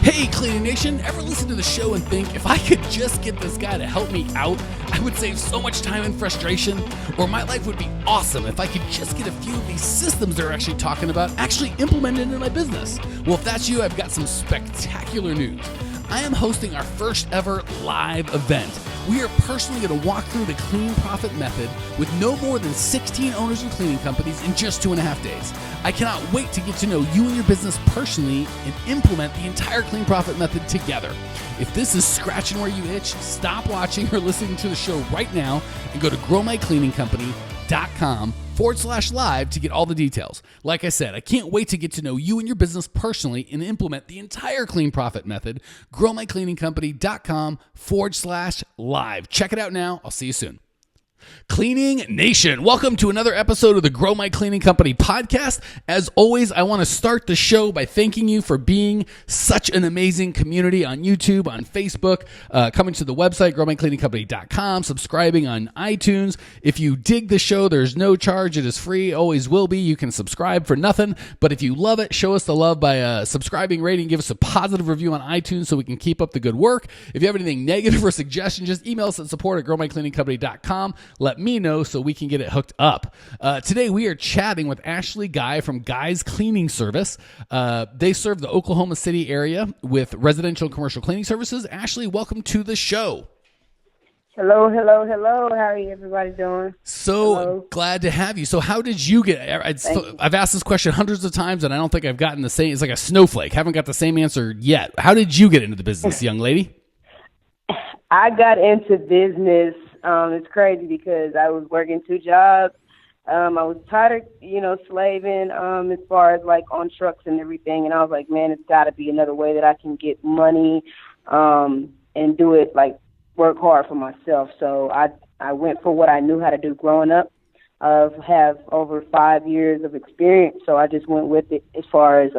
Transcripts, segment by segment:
Hey, Cleaning Nation, ever listen to the show and think, if I could just get this guy to help me out, I would save so much time and frustration? Or my life would be awesome if I could just get a few of these systems they're actually talking about actually implemented into my business? Well, if that's you, I've got some spectacular news. I am hosting our first ever live event. We are personally going to walk through the Clean Profit Method with no more than 16 owners and cleaning companies in just 2.5 days. I cannot wait to get to know you and your business personally and implement the entire Clean Profit Method together. If this is scratching where you itch, stop watching or listening to the show right now and go to growmycleaningcompany.com/live to get all the details. Like I said, I can't wait to get to know you and your business personally and implement the entire Clean Profit Method. growmycleaningcompany.com/live. Check it out now. I'll see you soon. Cleaning Nation, welcome to another episode of the Grow My Cleaning Company podcast. As always, I want to start the show by thanking you for being such an amazing community on YouTube, on Facebook, coming to the website, growmycleaningcompany.com, subscribing on iTunes. If you dig the show, there's no charge. It is free, always will be. You can subscribe for nothing. But if you love it, show us the love by subscribing, rating, give us a positive review on iTunes so we can keep up the good work. If you have anything negative or suggestions, just email us at support@growmycleaningcompany.com. Let me know so we can get it hooked up. Today we are chatting with Ashley Guy from Guy's Cleaning Service. They serve the Oklahoma City area with residential and commercial cleaning services. Ashley, welcome to the show. Hello. How are you everybody doing? Glad to have you. So how did you get, I've asked this question hundreds of times and I don't think I've gotten the same, it's like a snowflake. Haven't got the same answer yet. How did you get into the business, young lady? I got into business. It's crazy because I was working 2 jobs. I was tired of, slaving as far as like on trucks and everything. And I was like, man, it's got to be another way that I can get money and do it, like work hard for myself. So I went for what I knew how to do growing up. I have over 5 years of experience, so I just went with it as far as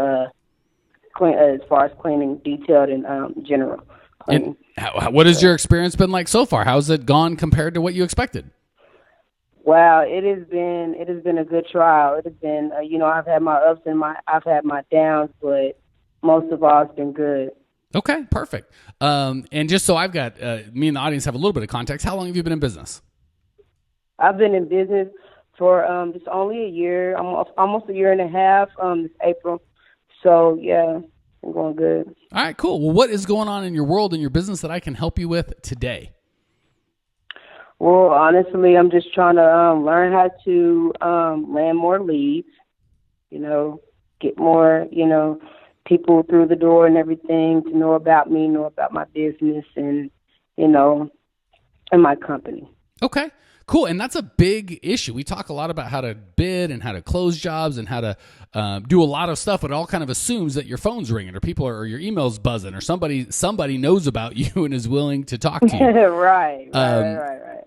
cleaning, detailed and general. And what has your experience been like so far? How's it gone compared to what you expected? Wow, it has been a good trial. It has been, I've had my ups and I've had my downs, but most of all, it's been good. Okay, perfect. And just so I've got me and the audience have a little bit of context, how long have you been in business? I've been in business for just only a year, almost a year and a half. This April. So yeah. I'm going good. All right, cool. Well, what is going on in your world and your business that I can help you with today? Well, honestly, I'm just trying to learn how to land more leads, get more, people through the door and everything to know about me, know about my business and, and my company. Okay. Cool, and that's a big issue. We talk a lot about how to bid and how to close jobs and how to do a lot of stuff, but it all kind of assumes that your phone's ringing or your email's buzzing or somebody knows about you and is willing to talk to you. Right.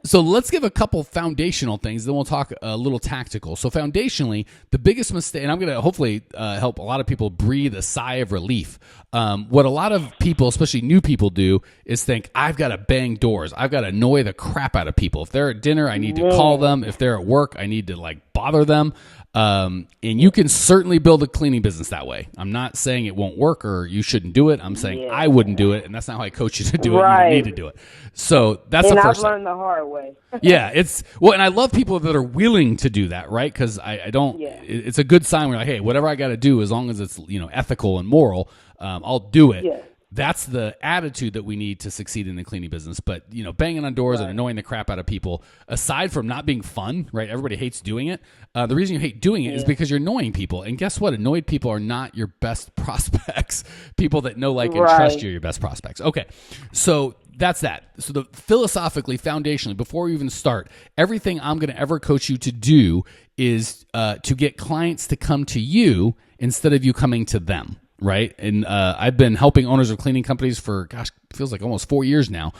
So let's give a couple foundational things, then we'll talk a little tactical. So foundationally, the biggest mistake, and I'm going to hopefully help a lot of people breathe a sigh of relief. What a lot of people, especially new people, do is think, I've got to bang doors. I've got to annoy the crap out of people. If they're at dinner, I need to call them. If they're at work, I need to bother them. And you can certainly build a cleaning business that way. I'm not saying it won't work or you shouldn't do it. I'm saying I wouldn't do it, and that's not how I coach you to do it. You don't need to do it. So that's the first thing. And I've learned the hard way. Yeah, and I love people that are willing to do that, right? Because I don't. Yeah. It's a good sign. We're like, hey, whatever I got to do, as long as it's ethical and moral, I'll do it. Yeah. That's the attitude that we need to succeed in the cleaning business. But, banging on doors and annoying the crap out of people, aside from not being fun, right? Everybody hates doing it. The reason you hate doing it is because you're annoying people. And guess what? Annoyed people are not your best prospects. People that know, like, and trust you are your best prospects. Okay. So that's that. So philosophically, foundationally, before we even start, everything I'm going to ever coach you to do is to get clients to come to you instead of you coming to them. Right. And I've been helping owners of cleaning companies for, it feels like almost 4 years now.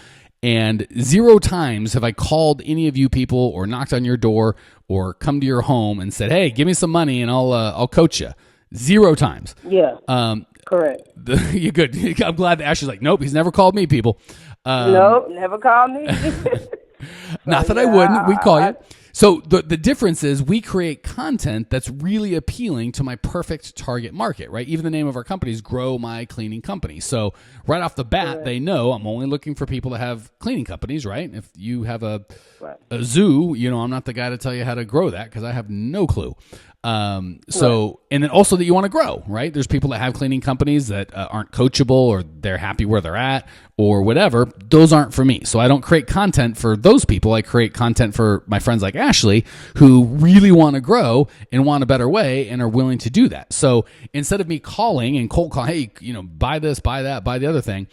And 0 times have I called any of you people or knocked on your door or come to your home and said, hey, give me some money and I'll coach you. 0 times. Yeah. Correct. You're good. I'm glad that Ashley's like, nope, he's never called me, people. Nope, never called me. Not that I wouldn't. We'd call you. So the difference is we create content that's really appealing to my perfect target market, right? Even the name of our company is Grow My Cleaning Company. So right off the bat, they know I'm only looking for people that have cleaning companies, right? If you have a zoo, I'm not the guy to tell you how to grow that because I have no clue. And then also that you want to grow, right? There's people that have cleaning companies that aren't coachable or they're happy where they're at or whatever. Those aren't for me. So I don't create content for those people. I create content for my friends like Ashley who really want to grow and want a better way and are willing to do that. So instead of me calling and cold call, hey, buy this, buy that, buy the other thing,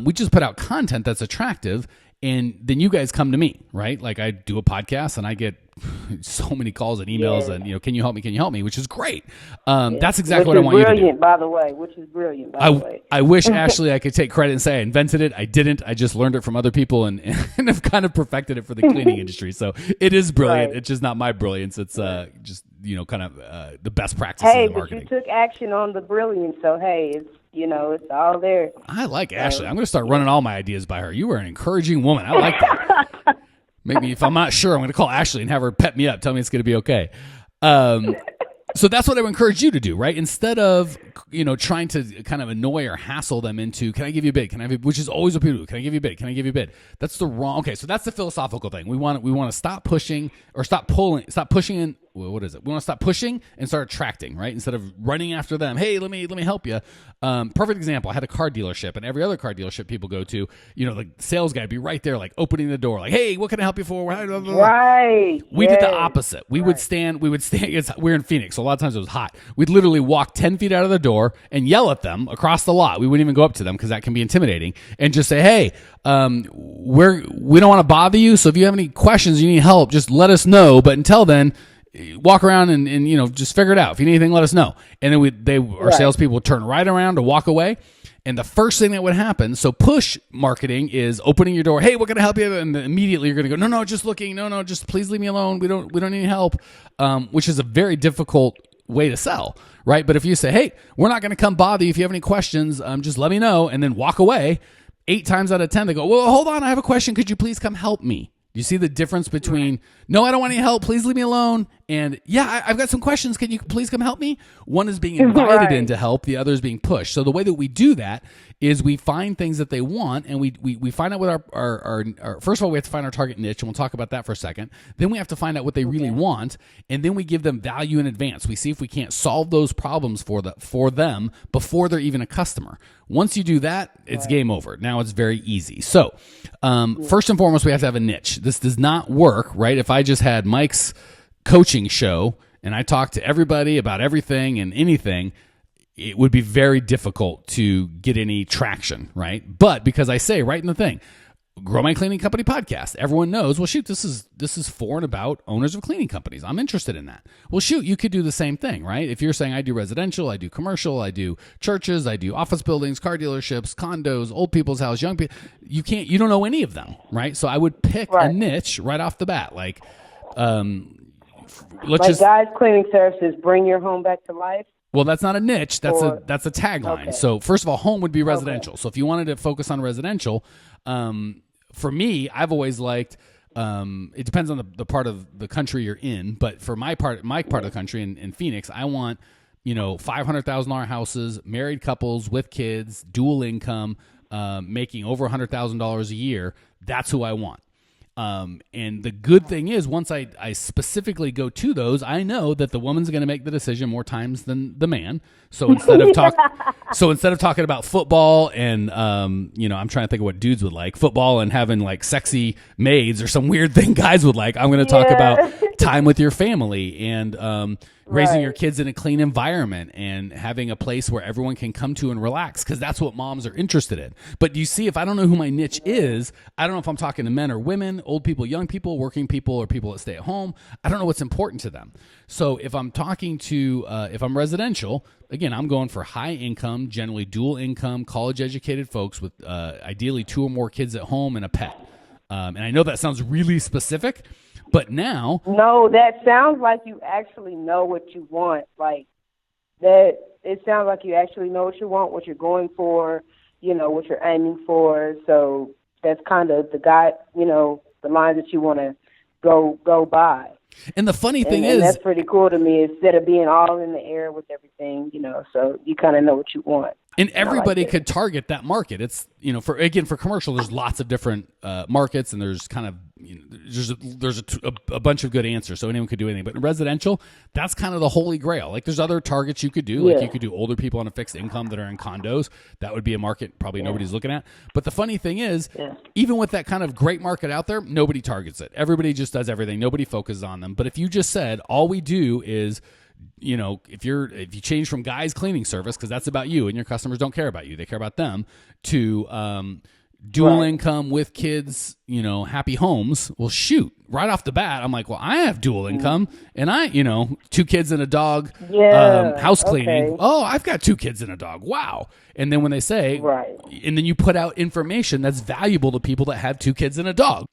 we just put out content that's attractive. And then you guys come to me, right? Like I do a podcast and I get so many calls and emails and, can you help me? Can you help me? Which is great. That's exactly what I want you to do. Which is brilliant, by the way. I wish, Ashley, I could take credit and say I invented it. I didn't. I just learned it from other people and have kind of perfected it for the cleaning industry. So it is brilliant. Right. It's just not my brilliance. It's just, kind of the best practices in marketing. Hey, but you took action on the brilliance. So, hey, it's all there. I like Ashley. I'm going to start running all my ideas by her. You are an encouraging woman. I like that. Maybe if I'm not sure, I'm going to call Ashley and have her pep me up, tell me it's going to be okay. So that's what I would encourage you to do, right? Instead of, trying to kind of annoy or hassle them into, can I give you a bid? Which is always what people do. Can I give you a bid? Can I give you a bid? That's the wrong. Okay, so that's the philosophical thing. We want to stop pushing or stop pushing in. What is it? We want to stop pushing and start attracting, right? Instead of running after them. Hey, let me help you. Perfect example. I had a car dealership, and every other car dealership people go to, the sales guy would be right there, like opening the door, like, hey, what can I help you for? Right. We did the opposite. We would stand. We're in Phoenix, so a lot of times it was hot. We'd literally walk 10 feet out of the door and yell at them across the lot. We wouldn't even go up to them because that can be intimidating, and just say, hey, we don't want to bother you. So if you have any questions, you need help, just let us know. But until then, walk around and just figure it out. If you need anything, let us know. And then our salespeople would turn right around to walk away. And the first thing that would happen, so push marketing is opening your door. Hey, what can I help you? And then immediately you're going to go, no, just looking. No, just please leave me alone. We don't need any help. Which is a very difficult way to sell, right? But if you say, hey, we're not going to come bother you. If you have any questions, just let me know. And then walk away. 8 times out of 10, they go, well, hold on. I have a question. Could you please come help me? You see the difference between, no, I don't want any help, please leave me alone, and yeah, I've got some questions, can you please come help me? One is being invited in to help, the other is being pushed. So the way that we do that is we find things that they want, and we find out what our first of all, we have to find our target niche, and we'll talk about that for a second. Then we have to find out what they really want, and then we give them value in advance. We see if we can't solve those problems for them before they're even a customer. Once you do that, it's game over. Now it's very easy. So first and foremost, we have to have a niche. This does not work, right? If I just had Mike's coaching show and I talked to everybody about everything and anything, it would be very difficult to get any traction, right? But because I say right in the thing, Grow My Cleaning Company podcast, everyone knows, well, shoot, this is for and about owners of cleaning companies. I'm interested in that. Well, shoot, you could do the same thing, right? If you're saying I do residential, I do commercial, I do churches, I do office buildings, car dealerships, condos, old people's house, young people, you don't know any of them, right? So I would pick a niche right off the bat, like guys cleaning services, bring your home back to life. Well, that's not a niche. That's a tagline. Okay. So first of all, home would be residential. Okay. So if you wanted to focus on residential, for me, I've always liked. It depends on the part of the country you're in, but for my part of the country in Phoenix, I want $500,000 houses, married couples with kids, dual income, making over $100,000 a year. That's who I want. And the good thing is, once I specifically go to those, I know that the woman's going to make the decision more times than the man. So instead of talking about football and I'm trying to think of what dudes would like, football and having like sexy maids or some weird thing guys would like, I'm going to talk about time with your family and raising your kids in a clean environment and having a place where everyone can come to and relax, because that's what moms are interested in. But you see, if I don't know who my niche is, I don't know if I'm talking to men or women, old people, young people, working people, or people that stay at home. I don't know what's important to them. So if I'm talking to, if I'm residential, again, I'm going for high income, generally dual income, college educated folks with ideally 2 or more kids at home and a pet. And I know that sounds really specific, but now... No, that sounds like you actually know what you want. Like, that, it sounds like you actually know what you want, what you're going for, what you're aiming for. So that's kind of the guide, the line that you want to go by. And the funny thing and is, that's pretty cool to me, instead of being all in the air with everything, so you kind of know what you want. and everybody could target that market. It's, for commercial, there's lots of different markets, and there's kind of, there's a bunch of good answers. So anyone could do anything. But in residential, that's kind of the holy grail. Like, there's other targets you could do. Like, you could do older people on a fixed income that are in condos. That would be a market probably nobody's looking at. But the funny thing is, even with that kind of great market out there, nobody targets it. Everybody just does everything. Nobody focuses on them. But if you just said, all we do is, if you change from Guy's cleaning service, because that's about you and your customers don't care about you, they care about them, to dual income with kids, happy homes. Well, shoot, right off the bat, I'm like, well, I have dual income, and I, 2 kids and a dog, house cleaning. Okay. Oh, I've got 2 kids and a dog. Wow. And then when they say, and then you put out information that's valuable to people that have 2 kids and a dog.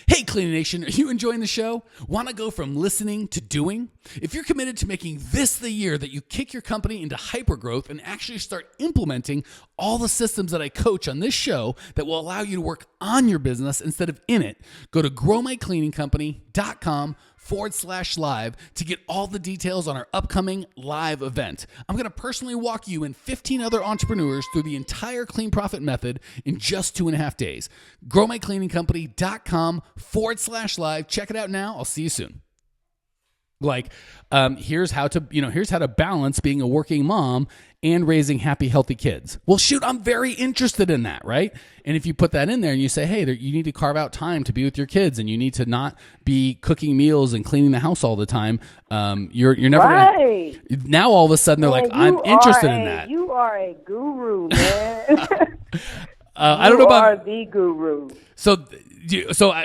Hey, Cleaning Nation, are you enjoying the show? Want to go from listening to doing? If you're committed to making this the year that you kick your company into hypergrowth and actually start implementing all the systems that I coach on this show that will allow you to work on your business instead of in it, go to growmycleaningcompany.com/live to get all the details on our upcoming live event. I'm going to personally walk you and 15 other entrepreneurs through the entire Clean Profit method in just 2.5 days. growmycleaningcompany.com/live. Check it out now. I'll see you soon. Like, here's how to balance being a working mom and raising happy, healthy kids. Well, shoot, I'm very interested in that, right? And if you put that in there and you say, hey, you need to carve out time to be with your kids, and you need to not be cooking meals and cleaning the house all the time, you're never gonna. Now all of a sudden they're like, I'm interested in that. You are a guru, man. I don't know about. You are the guru. So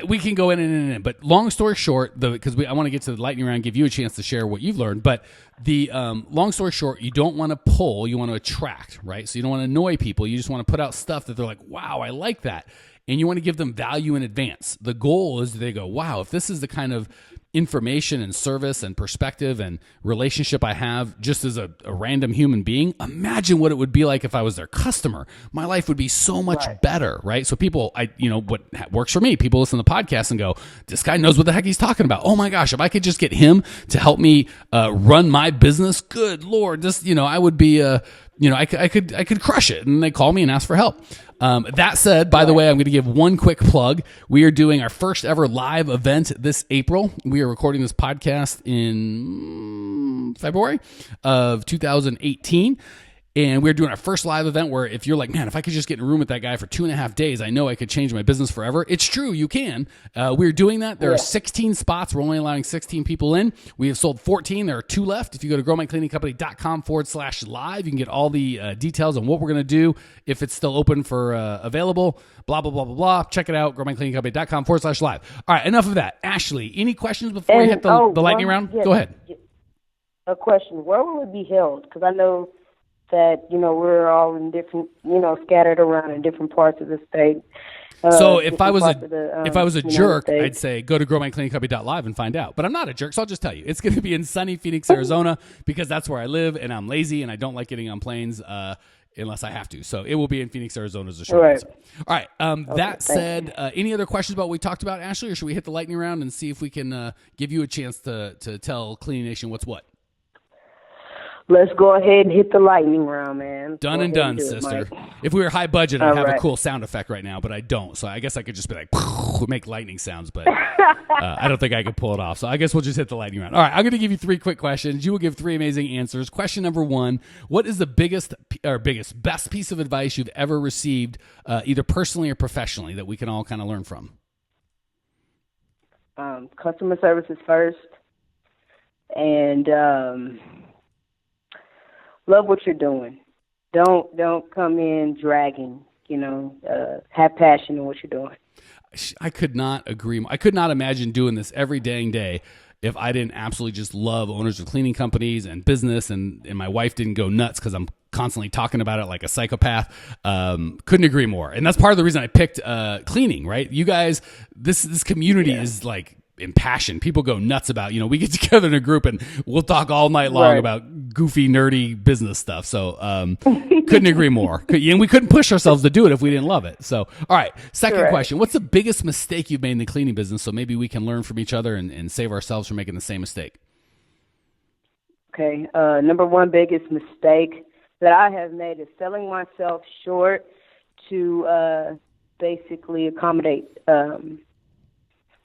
we can go in and in, but long story short, because I want to get to the lightning round, give you a chance to share what you've learned. But the long story short, you don't want to pull, you want to attract, right? So you don't want to annoy people. You just want to put out stuff that they're like, wow, I like that. And you want to give them value in advance. The goal is they go, wow, if this is the kind of information and service and perspective and relationship I have just as a random human being, imagine what it would be like if I was their customer. My life would be so much better, right? So people, what works for me, people listen to the podcast and go, this guy knows what the heck he's talking about. Oh my gosh, if I could just get him to help me run my business, good Lord, I would be, I could crush it. And they call me and ask for help. That said, by the way, I'm going to give one quick plug. We are doing our first ever live event this April. We are recording this podcast in February of 2018. And we're doing our first live event where if you're like, man, if I could just get in a room with that guy for 2.5 days, I know I could change my business forever. It's true. You can. We're doing that. There are 16 spots. We're only allowing 16 people in. We have sold 14. There are 2 left. If you go to growmycleaningcompany.com/live, you can get all the details on what we're going to do, if it's still open for available, blah, blah, blah, blah, blah. Check it out. growmycleaningcompany.com/live. All right. Enough of that. Ashley, any questions before we hit the lightning round? Go ahead. A question. Where will it be held? Because I know that, we're all in different, scattered around in different parts of the state. So if I was a jerk, I'd say go to growmycleaningcompany.live and find out. But I'm not a jerk, so I'll just tell you. It's going to be in sunny Phoenix, Arizona, because that's where I live, and I'm lazy, and I don't like getting on planes unless I have to. So it will be in Phoenix, Arizona is a short answer. All right. That said, any other questions about what we talked about, Ashley, or should we hit the lightning round and see if we can give you a chance to tell Cleaning Nation what's what? Let's go ahead and hit the lightning round, man. Done and done, sister. If we were high budget, I'd have a cool sound effect right now, but I don't. So I guess I could just be like, make lightning sounds, but I don't think I could pull it off. So I guess we'll just hit the lightning round. All right, I'm going to give you 3 quick questions. You will give 3 amazing answers. Question number 1, what is the best piece of advice you've ever received, either personally or professionally, that we can all kind of learn from? Customer service is first. And love what you're doing. Don't come in dragging. Have passion in what you're doing. I could not agree more. I could not imagine doing this every dang day if I didn't absolutely just love owners of cleaning companies and business, and my wife didn't go nuts because I'm constantly talking about it like a psychopath. Couldn't agree more. And that's part of the reason I picked cleaning, right? You guys, this community is like impassioned. People go nuts about, we get together in a group and we'll talk all night long about goofy, nerdy business stuff. So couldn't agree more. And we couldn't push ourselves to do it if we didn't love it. So, all right, second question. What's the biggest mistake you've made in the cleaning business? So maybe we can learn from each other and save ourselves from making the same mistake. Okay. Number one biggest mistake that I have made is selling myself short to basically accommodate. I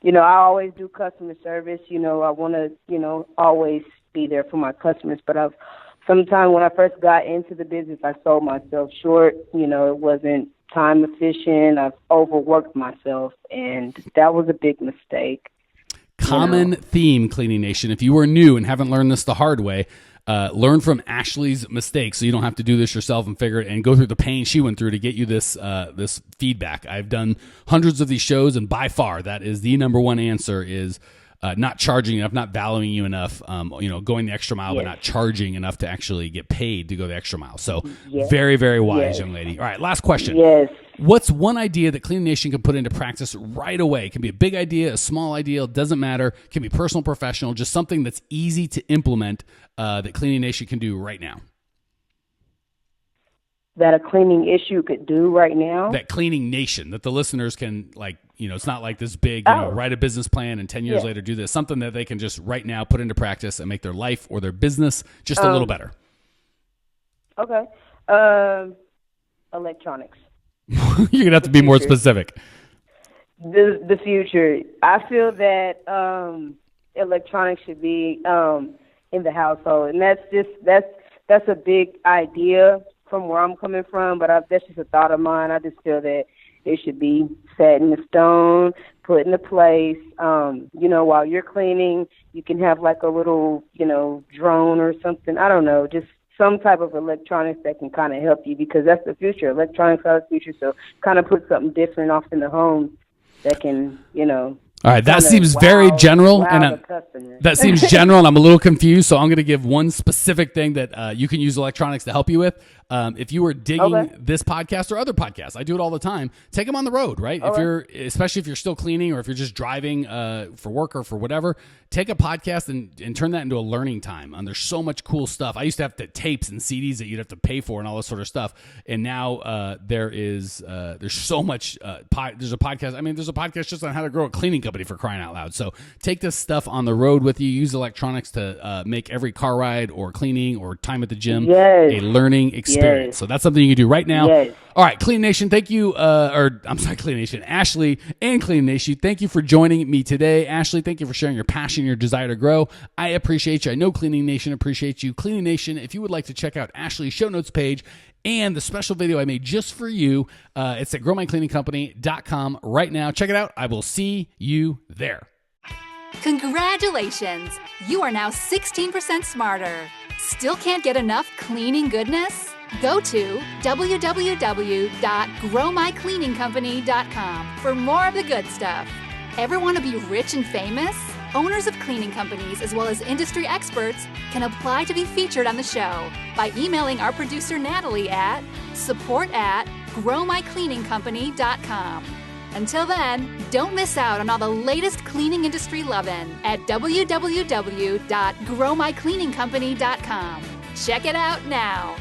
always do customer service. I want to, always be there for my customers. But sometimes when I first got into the business, I sold myself short. It wasn't time efficient. I've overworked myself, and that was a big mistake. Common theme, Cleaning Nation. If you are new and haven't learned this the hard way, learn from Ashley's mistakes so you don't have to do this yourself and figure it and go through the pain she went through to get you this this feedback. I've done hundreds of these shows, and by far that is the number one answer is not charging enough, not valuing you enough, going the extra mile, but not charging enough to actually get paid to go the extra mile. So very, very wise, young lady. All right, last question. Yes. What's one idea that Cleaning Nation can put into practice right away? It can be a big idea, a small idea, it doesn't matter. It can be personal, professional, just something that's easy to implement that Cleaning Nation can do right now. That a cleaning issue could do right now? That Cleaning Nation, that the listeners can, it's not like this big, write a business plan and 10 years later do this. Something that they can just right now put into practice and make their life or their business just a little better. Okay. Electronics. You're going to have to be more specific. The future. I feel that electronics should be in the household. And that's a big idea from where I'm coming from, but that's just a thought of mine. I just feel that it should be set in stone, put into place. While you're cleaning, you can have like a little, drone or something. I don't know, just some type of electronics that can kind of help you, because that's the future. Electronics are the future, so kind of put something different off in the home that can, All right, that seems very general, and that seems general, and I'm a little confused. So I'm going to give one specific thing that you can use electronics to help you with. If you were digging this podcast or other podcasts, I do it all the time. Take them on the road, right? Especially if you're still cleaning or if you're just driving for work or for whatever, take a podcast and turn that into a learning time. And there's so much cool stuff. I used to have the tapes and CDs that you'd have to pay for and all this sort of stuff. And now there's so much. There's a podcast. I mean, there's a podcast just on how to grow a cleaning company, for crying out loud. So take this stuff on the road with you. Use electronics to make every car ride or cleaning or time at the gym a learning experience. So that's something you can do right now. All right, Clean Nation, thank you. Clean Nation, Ashley and Clean Nation, thank you for joining me today. Ashley, thank you for sharing your passion, your desire to grow. I appreciate you. I know Cleaning Nation appreciates you. Cleaning Nation, if you would like to check out Ashley's show notes page and the special video I made just for you, it's at growmycleaningcompany.com right now. Check it out. I will see you there. Congratulations! You are now 16% smarter. Still can't get enough cleaning goodness? Go to www.growmycleaningcompany.com for more of the good stuff. Ever want to be rich and famous? Owners of cleaning companies, as well as industry experts, can apply to be featured on the show by emailing our producer Natalie at support@growmycleaningcompany.com. Until then, don't miss out on all the latest cleaning industry lovin' at www.growmycleaningcompany.com. Check it out now.